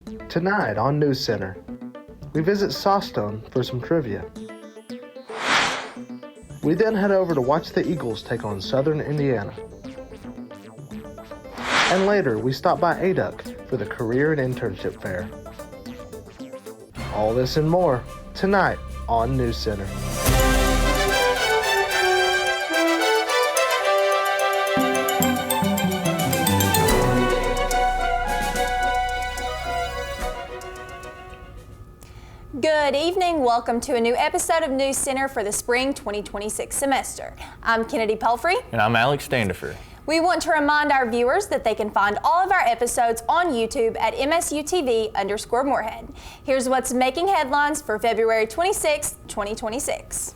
Tonight on NewsCenter, we visit Sawstone for some trivia. We then head over to watch the Eagles take on Southern Indiana. And later, we stop by ADUC for the Career and Internship Fair. All this and more tonight on NewsCenter. Good evening. Welcome to a new episode of NewsCenter for the spring 2026 semester. I'm Kennedy Pelfrey. And I'm Alex Standifer. We want to remind our viewers that they can find all of our episodes on YouTube at MSUTV_Moorhead. Here's what's making headlines for February 26, 2026.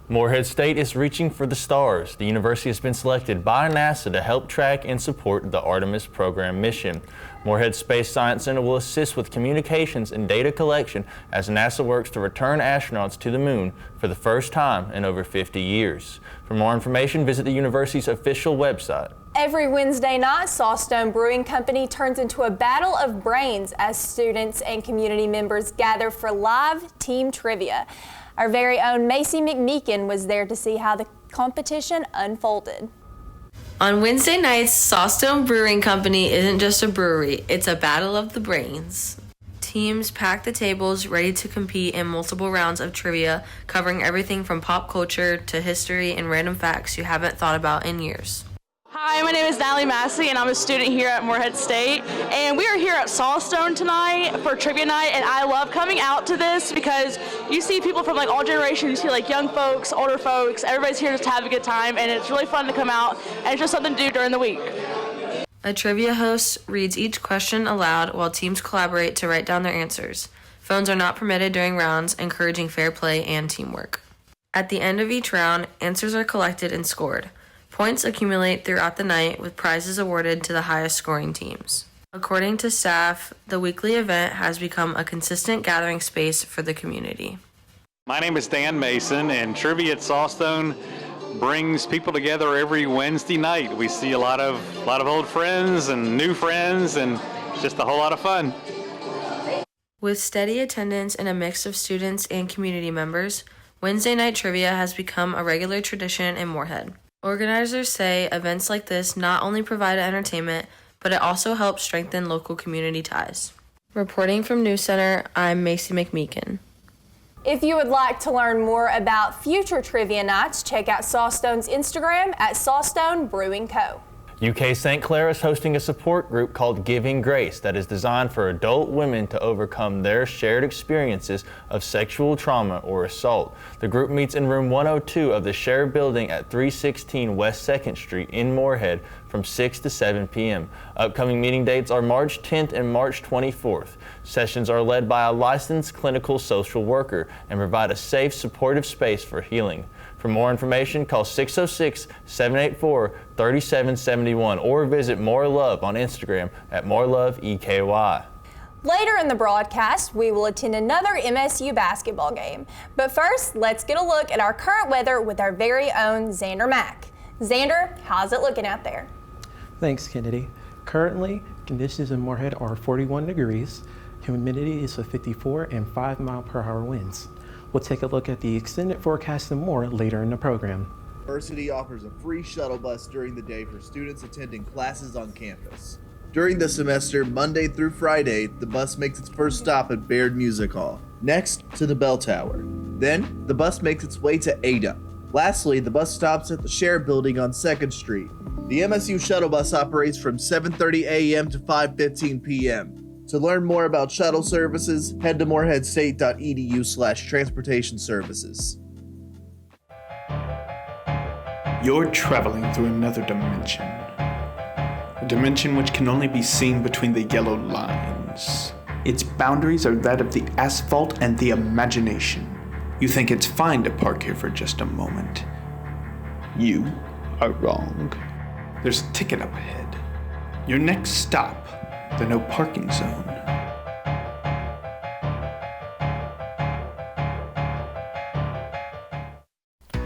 Moorhead State is reaching for the stars. The university has been selected by NASA to help track and support the Artemis program mission. Moorhead Space Science Center will assist with communications and data collection as NASA works to return astronauts to the moon for the first time in over 50 years. For more information, visit the university's official website. Every Wednesday night, Sawstone Brewing Company turns into a battle of brains as students and community members gather for live team trivia. Our very own Macy McMeekin was there to see how the competition unfolded. On Wednesday nights, Sawstone Brewing Company isn't just a brewery, it's a battle of the brains. Teams pack the tables ready to compete in multiple rounds of trivia, covering everything from pop culture to history and random facts you haven't thought about in years. Hi, my name is Natalie Massey, and I'm a student here at Moorhead State. And we are here at Sawstone tonight for trivia night, and I love coming out to this because you see people from like all generations. You see like young folks, older folks. Everybody's here just to have a good time, and it's really fun to come out, and it's just something to do during the week. A trivia host reads each question aloud while teams collaborate to write down their answers. Phones are not permitted during rounds, encouraging fair play and teamwork. At the end of each round, answers are collected and scored. Points accumulate throughout the night with prizes awarded to the highest scoring teams. According to staff, the weekly event has become a consistent gathering space for the community. My name is Dan Mason, and Trivia at Sawstone brings people together every Wednesday night. We see a lot of old friends and new friends, and it's just a whole lot of fun. With steady attendance and a mix of students and community members, Wednesday night trivia has become a regular tradition in Moorhead. Organizers say events like this not only provide entertainment, but it also helps strengthen local community ties. Reporting from NewsCenter, I'm Macy McMeekin. If you would like to learn more about future trivia nights, check out Sawstone's Instagram at Sawstone Brewing Co. UK St. Clair is hosting a support group called Giving Grace that is designed for adult women to overcome their shared experiences of sexual trauma or assault. The group meets in room 102 of the shared building at 316 West 2nd Street in Moorhead from 6 to 7 p.m. Upcoming meeting dates are March 10th and March 24th. Sessions are led by a licensed clinical social worker and provide a safe, supportive space for healing. For more information, call 606-784-3771 or visit More Love on Instagram at MoreLoveEKY. Later in the broadcast, we will attend another MSU basketball game. But first, let's get a look at our current weather with our very own Xander Mack. Xander, how's it looking out there? Thanks, Kennedy. Currently, conditions in Moorhead are 41 degrees. Humidity is 54 and 5-mile-per-hour winds. We'll take a look at the extended forecast and more later in the program. University offers a free shuttle bus during the day for students attending classes on campus. During the semester, Monday through Friday, the bus makes its first stop at Baird Music Hall, next to the Bell Tower. Then, the bus makes its way to Ada. Lastly, the bus stops at the Share Building on 2nd Street. The MSU shuttle bus operates from 7:30 a.m. to 5:15 p.m. To learn more about shuttle services, head to moorheadstate.edu/transportation services. You're traveling through another dimension. A dimension which can only be seen between the yellow lines. Its boundaries are that of the asphalt and the imagination. You think it's fine to park here for just a moment. You are wrong. There's a ticket up ahead. Your next stop, the no parking zone.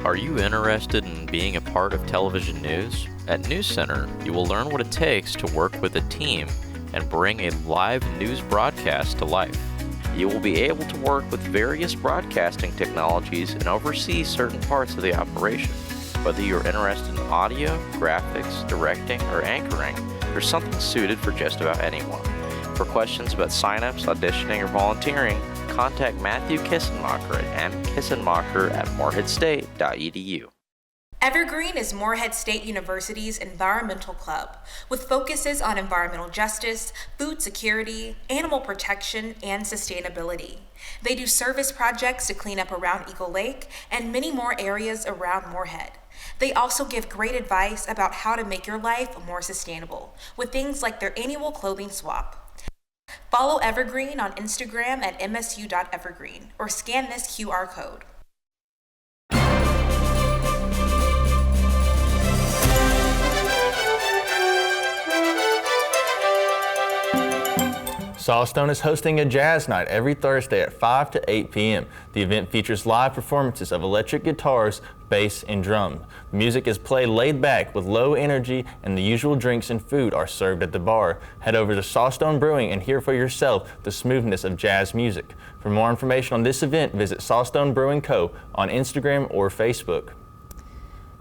Are you interested in being a part of television news? At NewsCenter, you will learn what it takes to work with a team and bring a live news broadcast to life. You will be able to work with various broadcasting technologies and oversee certain parts of the operation. Whether you're interested in audio, graphics, directing, or anchoring, there's something suited for just about anyone. For questions about signups, auditioning, or volunteering, contact Matthew Kissenmacher at mkissenmacher@moreheadstate.edu. Evergreen is Morehead State University's environmental club, with focuses on environmental justice, food security, animal protection, and sustainability. They do service projects to clean up around Eagle Lake and many more areas around Morehead. They also give great advice about how to make your life more sustainable, with things like their annual clothing swap. Follow Evergreen on Instagram at msu.evergreen or scan this QR code. Sawstone is hosting a jazz night every Thursday at 5 to 8 p.m. The event features live performances of electric guitars, bass, and drum. The music is played laid back with low energy, and the usual drinks and food are served at the bar. Head over to Sawstone Brewing and hear for yourself the smoothness of jazz music. For more information on this event, visit Sawstone Brewing Co. on Instagram or Facebook.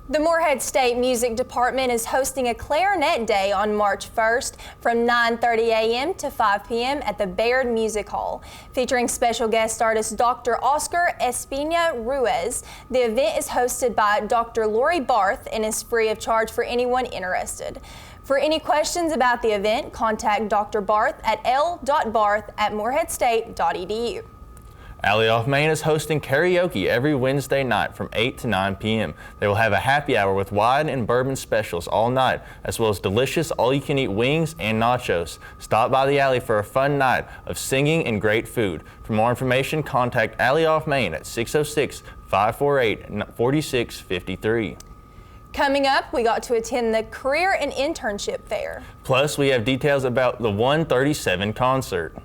The Morehead State Music Department is hosting a Clarinet Day on March 1st from 9:30 a.m. to 5 p.m. at the Baird Music Hall, featuring special guest artist Dr. Oscar Espina Ruiz. The event is hosted by Dr. Lori Barth and is free of charge for anyone interested. For any questions about the event, contact Dr. Barth at l.barth@moreheadstate.edu. Alley Off Main is hosting karaoke every Wednesday night from 8 to 9 p.m. They will have a happy hour with wine and bourbon specials all night, as well as delicious all-you-can-eat wings and nachos. Stop by the alley for a fun night of singing and great food. For more information, contact Alley Off Main at 606-548-4653. Coming up, we got to attend the Career and Internship Fair. Plus, we have details about the 137 concert.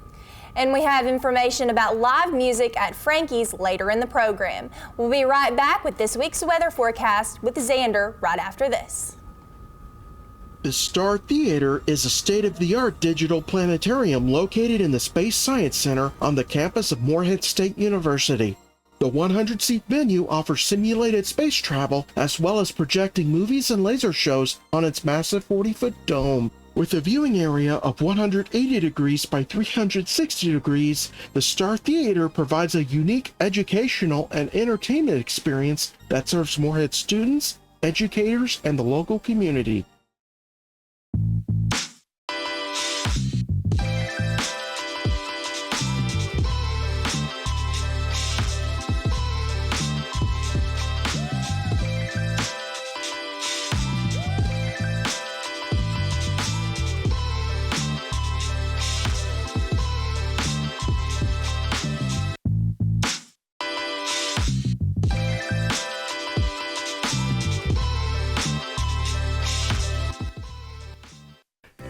And we have information about live music at Frankie's later in the program. We'll be right back with this week's weather forecast with Xander right after this. The Star Theater is a state-of-the-art digital planetarium located in the Space Science Center on the campus of Morehead State University. The 100-seat venue offers simulated space travel as well as projecting movies and laser shows on its massive 40-foot dome. With a viewing area of 180 degrees by 360 degrees, the Star Theater provides a unique educational and entertainment experience that serves Morehead students, educators, and the local community.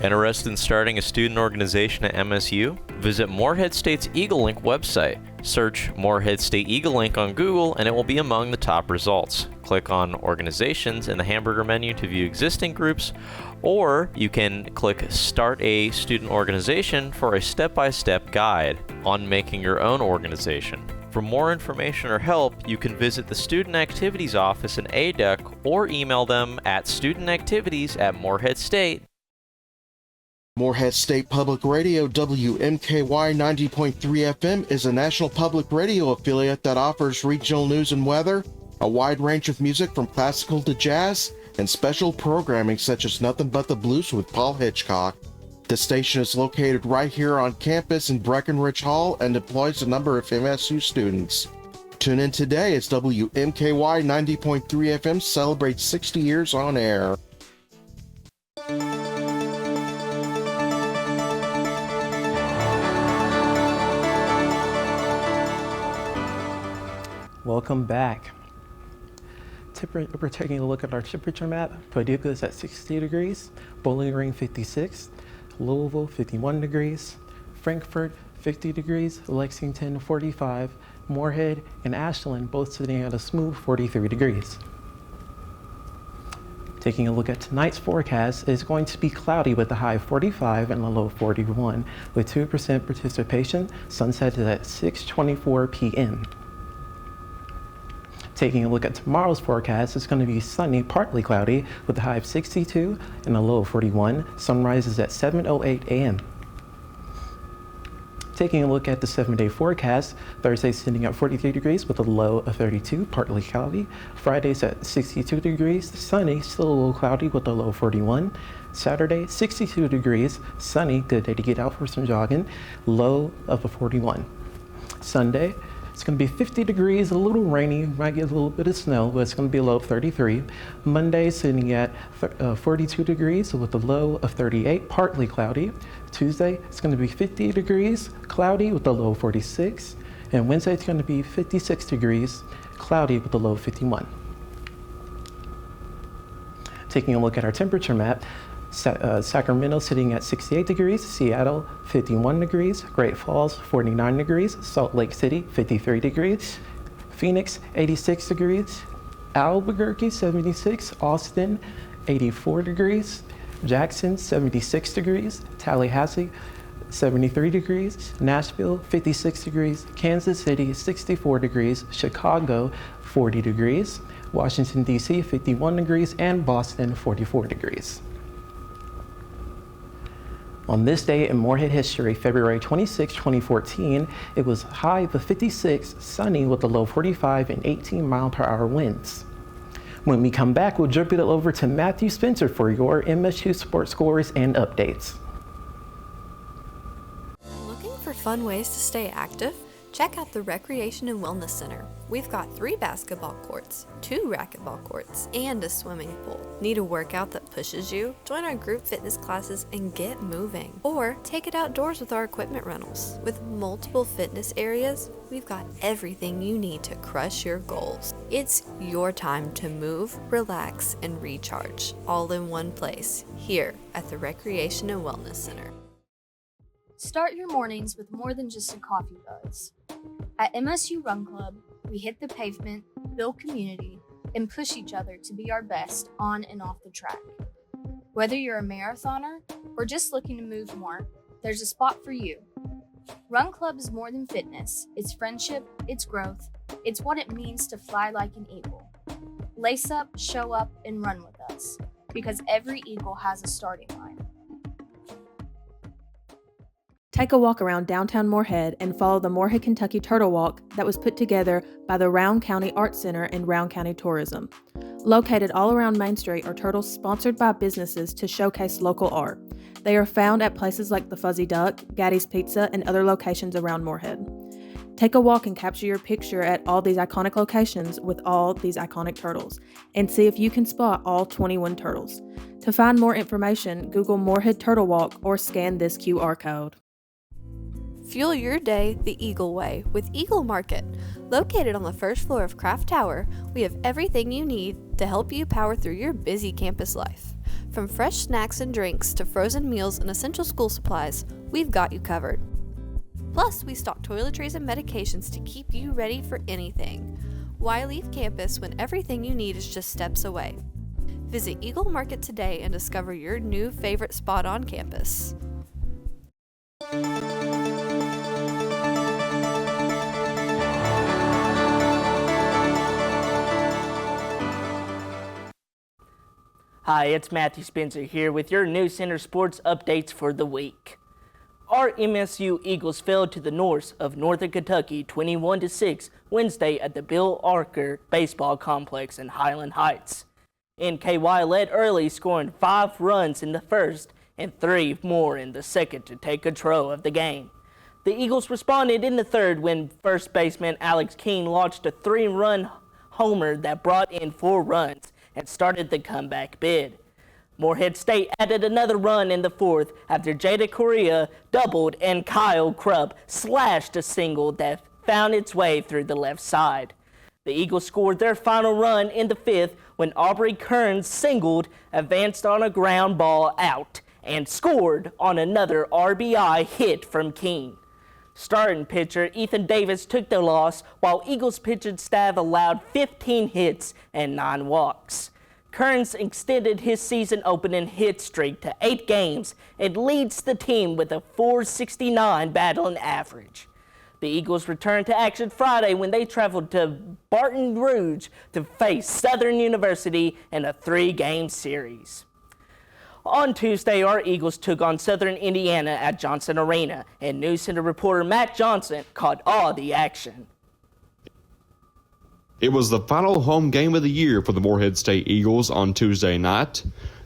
Interested in starting a student organization at MSU? Visit Morehead State's Eagle Link website. Search Morehead State Eagle Link on Google and it will be among the top results. Click on Organizations in the hamburger menu to view existing groups, or you can click Start a Student Organization for a step-by-step guide on making your own organization. For more information or help, you can visit the Student Activities Office in ADUC or email them at studentactivities@moreheadstate.edu. Morehead State Public Radio WMKY 90.3 FM is a national public radio affiliate that offers regional news and weather, a wide range of music from classical to jazz, and special programming such as Nothing But the Blues with Paul Hitchcock. The station is located right here on campus in Breckenridge Hall and employs a number of MSU students. Tune in today as WMKY 90.3 FM celebrates 60 years on air. Welcome back. We're taking a look at our temperature map. Paducah is at 60 degrees, Bowling Green 56, Louisville 51 degrees, Frankfort 50 degrees, Lexington 45, Morehead and Ashland both sitting at a smooth 43 degrees. Taking a look at tonight's forecast, it's going to be cloudy with a high of 45 and a low of 41, with 2% participation. Sunset is at 6:24 p.m. Taking a look at tomorrow's forecast, it's going to be sunny, partly cloudy, with a high of 62 and a low of 41. Sunrise is at 7:08 a.m. Taking a look at the 7-day forecast, Thursday sitting at 43 degrees with a low of 32, partly cloudy. Friday's at 62 degrees, sunny, still a little cloudy with a low of 41. Saturday, 62 degrees, sunny, good day to get out for some jogging, low of a 41. Sunday, it's going to be 50 degrees, a little rainy, might get a little bit of snow, but it's going to be a low of 33. Monday sitting at 42 degrees with a low of 38, partly cloudy. Tuesday, it's going to be 50 degrees, cloudy with a low of 46. And Wednesday, it's going to be 56 degrees, cloudy with a low of 51. Taking a look at our temperature map, Sacramento sitting at 68 degrees, Seattle 51 degrees, Great Falls 49 degrees, Salt Lake City 53 degrees, Phoenix 86 degrees, Albuquerque 76, Austin 84 degrees, Jackson 76 degrees, Tallahassee 73 degrees, Nashville 56 degrees, Kansas City 64 degrees, Chicago 40 degrees, Washington DC 51 degrees, and Boston 44 degrees. On this day in Moorhead history, February 26, 2014, it was a high of 56, sunny with a low 45 and 18-mile-per-hour winds. When we come back, we'll jump it over to Matthew Spencer for your MSU sports scores and updates. Looking for fun ways to stay active? Check out the Recreation and Wellness Center. We've got 3 basketball courts, 2 racquetball courts, and a swimming pool. Need a workout that pushes you? Join our group fitness classes and get moving. Or take it outdoors with our equipment rentals. With multiple fitness areas, we've got everything you need to crush your goals. It's your time to move, relax, and recharge, all in one place, here at the Recreation and Wellness Center. Start your mornings with more than just a coffee buzz. At MSU Run Club, we hit the pavement, build community, and push each other to be our best on and off the track. Whether you're a marathoner or just looking to move more, there's a spot for you. Run Club is more than fitness. It's friendship, it's growth, it's what it means to fly like an eagle. Lace up, show up, and run with us, because every eagle has a starting line. Take a walk around downtown Moorhead and follow the Moorhead, Kentucky Turtle Walk that was put together by the Round County Arts Center and Round County Tourism. Located all around Main Street are turtles sponsored by businesses to showcase local art. They are found at places like the Fuzzy Duck, Gaddy's Pizza, and other locations around Moorhead. Take a walk and capture your picture at all these iconic locations with all these iconic turtles, and see if you can spot all 21 turtles. To find more information, Google Moorhead Turtle Walk or scan this QR code. Fuel your day the Eagle way with Eagle Market. Located on the first floor of Craft Tower, we have everything you need to help you power through your busy campus life. From fresh snacks and drinks to frozen meals and essential school supplies, we've got you covered. Plus, we stock toiletries and medications to keep you ready for anything. Why leave campus when everything you need is just steps away? Visit Eagle Market today and discover your new favorite spot on campus. Hi, it's Matthew Spencer here with your NewsCenter sports updates for the week. Our MSU Eagles fell to the Norse of Northern Kentucky 21-6 Wednesday at the Bill Archer Baseball Complex in Highland Heights. NKY led early, scoring 5 runs in the first and 3 more in the second to take control of the game. The Eagles responded in the third when first baseman Alex Keene launched a 3-run homer that brought in 4 runs and started the comeback bid. Moorhead State added another run in the fourth after Jada Correa doubled and Kyle Krupp slashed a single that found its way through the left side. The Eagles scored their final run in the fifth when Aubrey Kearns singled, advanced on a ground ball out, and scored on another RBI hit from Keene. Starting pitcher Ethan Davis took the loss, while Eagles pitching staff allowed 15 hits and 9 walks. Kearns extended his season opening hit streak to 8 games and leads the team with a .469 batting average. The Eagles returned to action Friday when they traveled to Baton Rouge to face Southern University in a 3-game series. On Tuesday, our Eagles took on Southern Indiana at Johnson Arena, and NewsCenter reporter Matt Johnson caught all the action. It was the final home game of the year for the Morehead State Eagles on Tuesday night.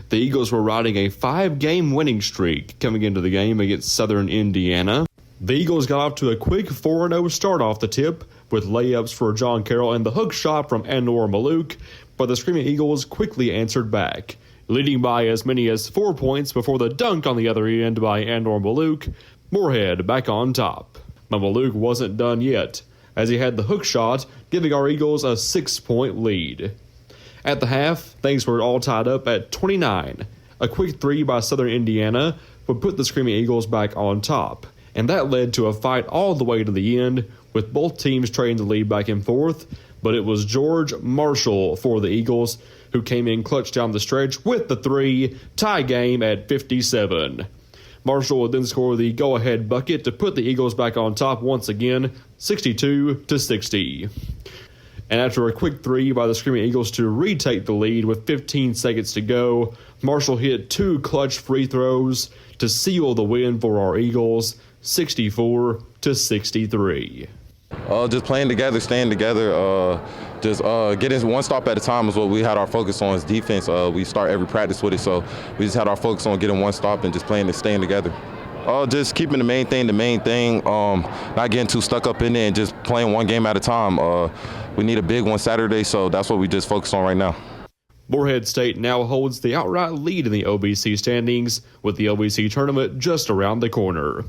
The Eagles were riding a 5-game winning streak coming into the game against Southern Indiana. The Eagles got off to a quick 4-0 start off the tip with layups for John Carroll and the hook shot from Anwar Malouk, but the Screaming Eagles quickly answered back, leading by as many as 4 points before the dunk on the other end by Anwar Malouk. Morehead back on top. But Malouk wasn't done yet, as he had the hook shot, giving our Eagles a 6-point lead. At the half, things were all tied up at 29. A quick 3 by Southern Indiana would put the Screaming Eagles back on top, and that led to a fight all the way to the end, with both teams trading the lead back and forth, but it was George Marshall for the Eagles who came in clutch down the stretch with the 3, tie game at 57. Marshall would then score the go-ahead bucket to put the Eagles back on top once again, 62-60. And after a quick 3 by the Screaming Eagles to retake the lead with 15 seconds to go, Marshall hit 2 clutch free throws to seal the win for our Eagles, 64-63. Just playing together, staying together, getting one stop at a time is what we had our focus on as defense. We start every practice with it, so we just had our focus on getting one stop and just playing and staying together. Just keeping the main thing, not getting too stuck up in it and just playing one game at a time. We need a big one Saturday, so that's what we just focus on right now. Morehead State now holds the outright lead in the OBC standings, with the OBC tournament just around the corner.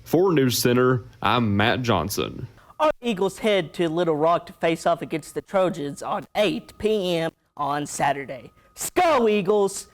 For NewsCenter, I'm Matt Johnson. Our Eagles head to Little Rock to face off against the Trojans on 8 p.m. on Saturday. Go Eagles!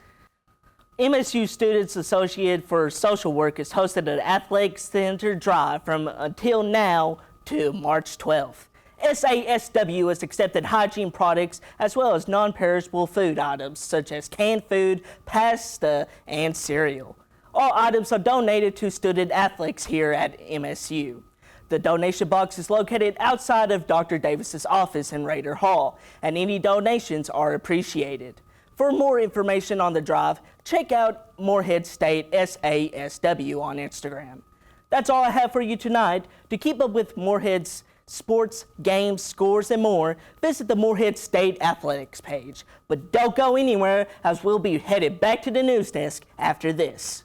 MSU Students Associated for Social Work has hosted an athletic center drive from until now to March 12th. SASW has accepted hygiene products as well as non-perishable food items such as canned food, pasta, and cereal. All items are donated to student athletes here at MSU. The donation box is located outside of Dr. Davis's office in Raider Hall, and any donations are appreciated. For more information on the drive, check out Morehead State SASW on Instagram. That's all I have for you tonight. To keep up with Morehead's sports, games, scores, and more, visit the Morehead State Athletics page. But don't go anywhere, as we'll be headed back to the news desk after this.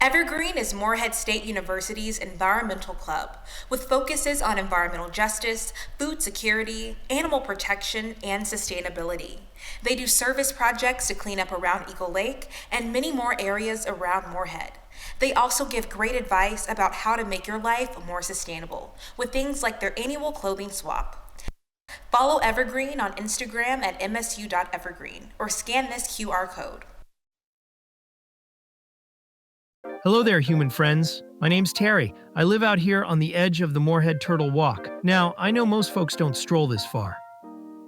Evergreen is Morehead State University's environmental club, with focuses on environmental justice, food security, animal protection, and sustainability. They do service projects to clean up around Eagle Lake and many more areas around Morehead. They also give great advice about how to make your life more sustainable, with things like their annual clothing swap. Follow Evergreen on Instagram at msu.evergreen or scan this QR code. Hello there, human friends. My name's Terry. I live out here on the edge of the Morehead Turtle Walk. Now, I know most folks don't stroll this far.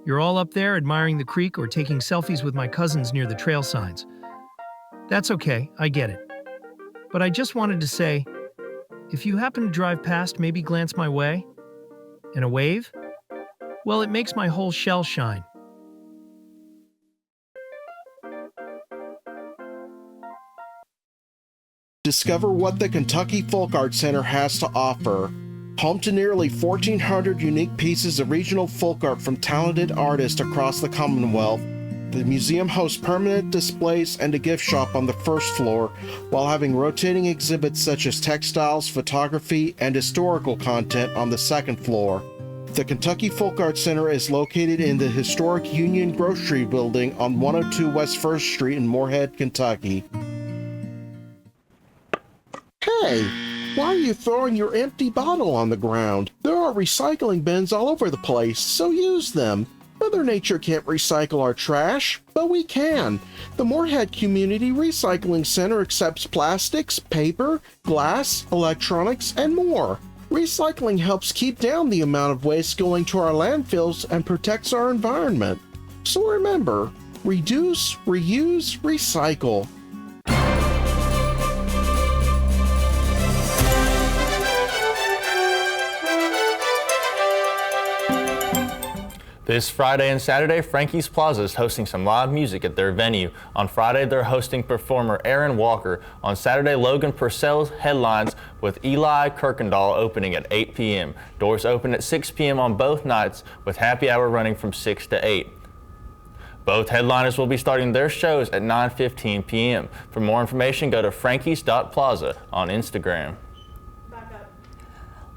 You're all up there admiring the creek or taking selfies with my cousins near the trail signs. That's okay, I get it. But I just wanted to say, if you happen to drive past, maybe glance my way. And a wave? Well, it makes my whole shell shine. Discover what the Kentucky Folk Art Center has to offer. Home to nearly 1,400 unique pieces of regional folk art from talented artists across the Commonwealth, the museum hosts permanent displays and a gift shop on the first floor, while having rotating exhibits such as textiles, photography, and historical content on the second floor. The Kentucky Folk Art Center is located in the historic Union Grocery Building on 102 West 1st Street in Morehead, Kentucky. Hey, why are you throwing your empty bottle on the ground? There are recycling bins all over the place, so use them. Mother Nature can't recycle our trash, but we can. The Morehead Community Recycling Center accepts plastics, paper, glass, electronics, and more. Recycling helps keep down the amount of waste going to our landfills and protects our environment. So remember, reduce, reuse, recycle. This Friday and Saturday, Frankie's Plaza is hosting some live music at their venue. On Friday, they're hosting performer Aaron Walker. On Saturday, Logan Purcell headlines with Eli Kirkendall opening at 8 p.m. Doors open at 6 p.m. on both nights, with happy hour running from 6 to 8. Both headliners will be starting their shows at 9:15 p.m. For more information, go to frankies.plaza on Instagram.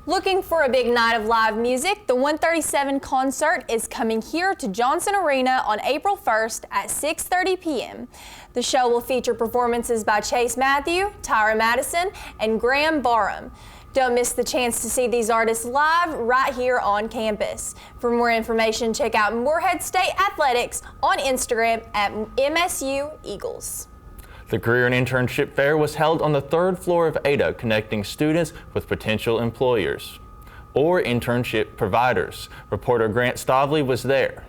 Looking for a big night of live music? The 137 concert is coming here to Johnson Arena on April 1st at 6:30 p.m. The show will feature performances by Chase Matthew, Tyra Madison, and Graham Barham. Don't miss the chance to see these artists live right here on campus. For more information, check out Morehead State Athletics on Instagram at MSU Eagles. The Career and Internship Fair was held on the 3rd floor of ADA, connecting students with potential employers or internship providers. Reporter Grant Stavley was there.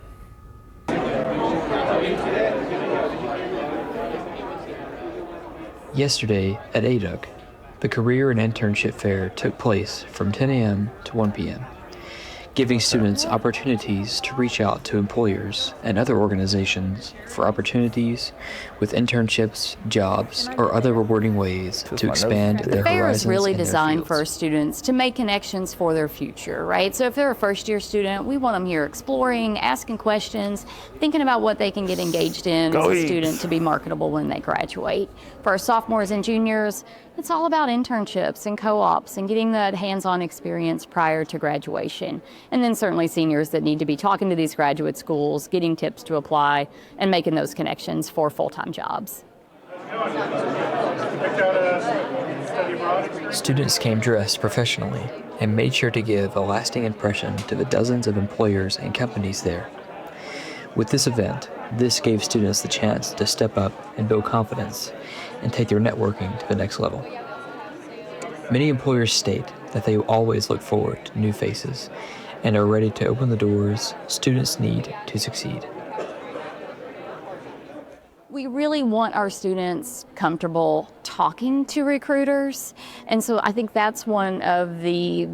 Yesterday at ADUC, the Career and Internship Fair took place from 10 a.m. to 1 p.m., giving students opportunities to reach out to employers and other organizations for opportunities with internships, jobs, or other rewarding ways to expand their horizons. The fair is really in their designed fields. for our students to make connections for their future, right? So if they're a first-year student, we want them here exploring, asking questions, thinking about what they can get engaged in as a student to be marketable when they graduate. For our sophomores and juniors, it's all about internships and co-ops and getting that hands-on experience prior to graduation. And then certainly seniors that need to be talking to these graduate schools, getting tips to apply, and making those connections for full-time jobs. Students came dressed professionally and made sure to give a lasting impression to the dozens of employers and companies there. With this event, this gave students the chance to step up and build confidence and take their networking to the next level. Many employers state that they always look forward to new faces and are ready to open the doors students need to succeed. We really want our students comfortable talking to recruiters, and so I think that's one of the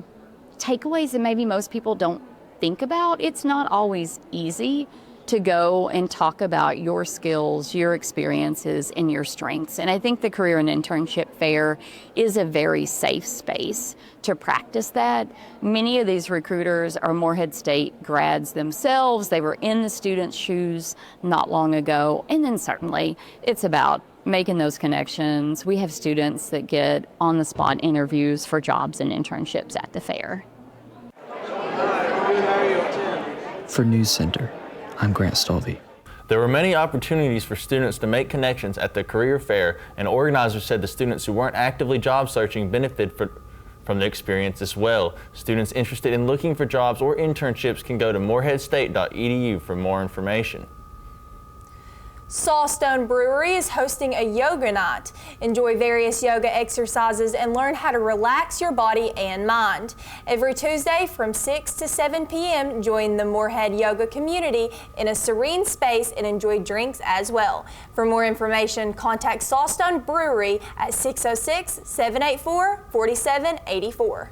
takeaways that maybe most people don't think about. It's not always easy to go and talk about your skills, your experiences, and your strengths. And I think the Career and Internship Fair is a very safe space to practice that. Many of these recruiters are Morehead State grads themselves. They were in the students' shoes not long ago. And then certainly it's about making those connections. We have students that get on-the-spot interviews for jobs and internships at the fair. For NewsCenter, I'm Grant Stalvey. There were many opportunities for students to make connections at the career fair, and organizers said the students who weren't actively job searching benefited from the experience as well. Students interested in looking for jobs or internships can go to moreheadstate.edu for more information. Sawstone Brewery is hosting a yoga night. Enjoy various yoga exercises and learn how to relax your body and mind. Every Tuesday from 6 to 7 p.m., join the Morehead yoga community in a serene space and enjoy drinks as well. For more information, contact Sawstone Brewery at 606-784-4784.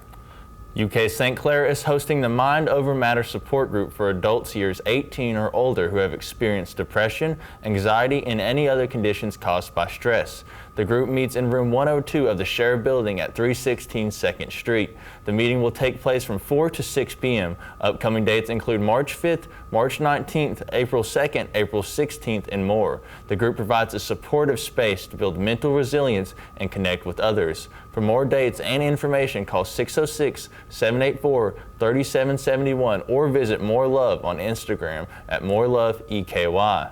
UK St. Clair is hosting the Mind Over Matter support group for adults years 18 or older who have experienced depression, anxiety, and any other conditions caused by stress. The group meets in room 102 of the Sheriff Building at 316 2nd Street. The meeting will take place from 4 to 6 p.m. Upcoming dates include March 5th, March 19th, April 2nd, April 16th, and more. The group provides a supportive space to build mental resilience and connect with others. For more dates and information, call 606-784-3771 or visit More Love on Instagram at MoreLoveEKY.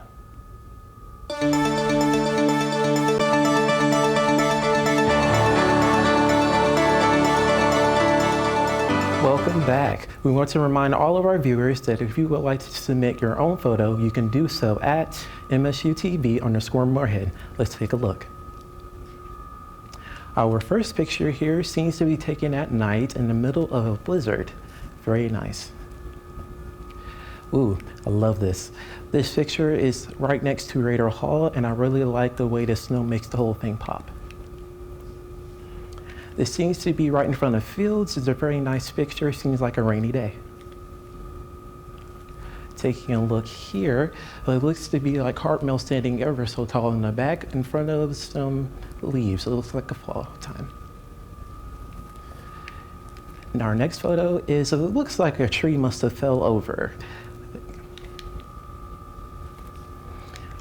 Welcome back. We want to remind all of our viewers that if you would like to submit your own photo, you can do so at MSUTV_Morehead. Let's take a look. Our first picture here seems to be taken at night in the middle of a blizzard. Very nice. Ooh, I love this. This picture is right next to Raider Hall, and I really like the way the snow makes the whole thing pop. This seems to be right in front of fields. It's a very nice picture. Seems like a rainy day. Taking a look here, it looks to be like Hartmill standing ever so tall in the back in front of some leaves. It looks like a fall time. And our next photo is, it looks like a tree must have fell over.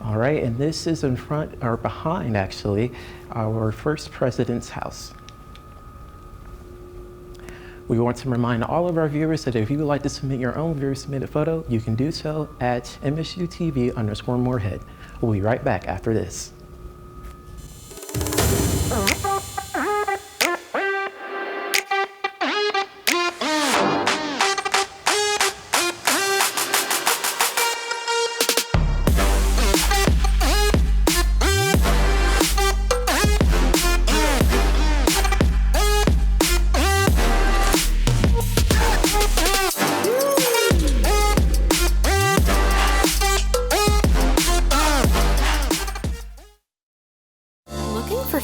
All right, and this is in front, or behind actually, our first president's house. We want to remind all of our viewers that if you would like to submit your own viewer-submitted photo, you can do so at MSUTV_Moorhead. We'll be right back after this.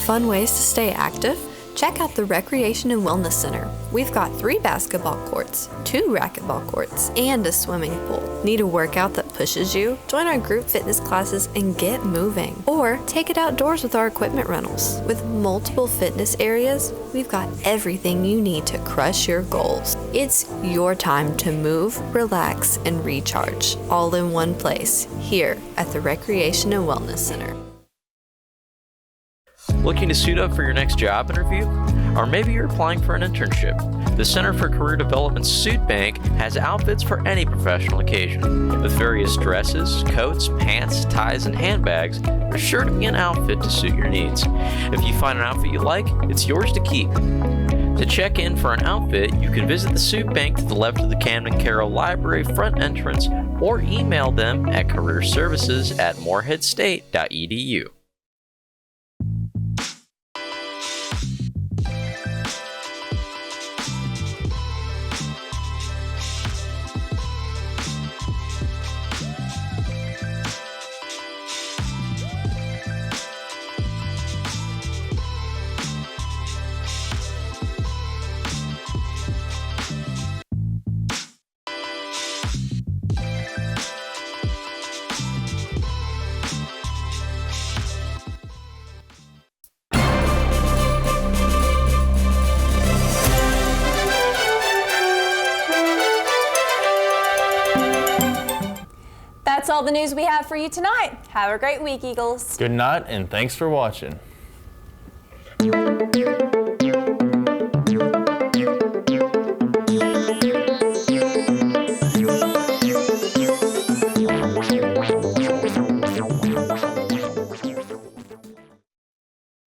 Fun ways to stay active? Check out the Recreation and Wellness Center. We've got 3 basketball courts, 2 racquetball courts, and a swimming pool. Need a workout that pushes you? Join our group fitness classes and get moving. Or take it outdoors with our equipment rentals. With multiple fitness areas, we've got everything you need to crush your goals. It's your time to move, relax, and recharge, all in one place, here at the Recreation and Wellness Center. Looking to suit up for your next job interview? Or maybe you're applying for an internship? The Center for Career Development's Suit Bank has outfits for any professional occasion. With various dresses, coats, pants, ties, and handbags, there's sure to be an outfit to suit your needs. If you find an outfit you like, it's yours to keep. To check in for an outfit, you can visit the Suit Bank to the left of the Camden Carroll Library front entrance or email them at careerservices@moorheadstate.edu. That's all the news we have for you tonight. Have a great week, Eagles. Good night, and thanks for watching.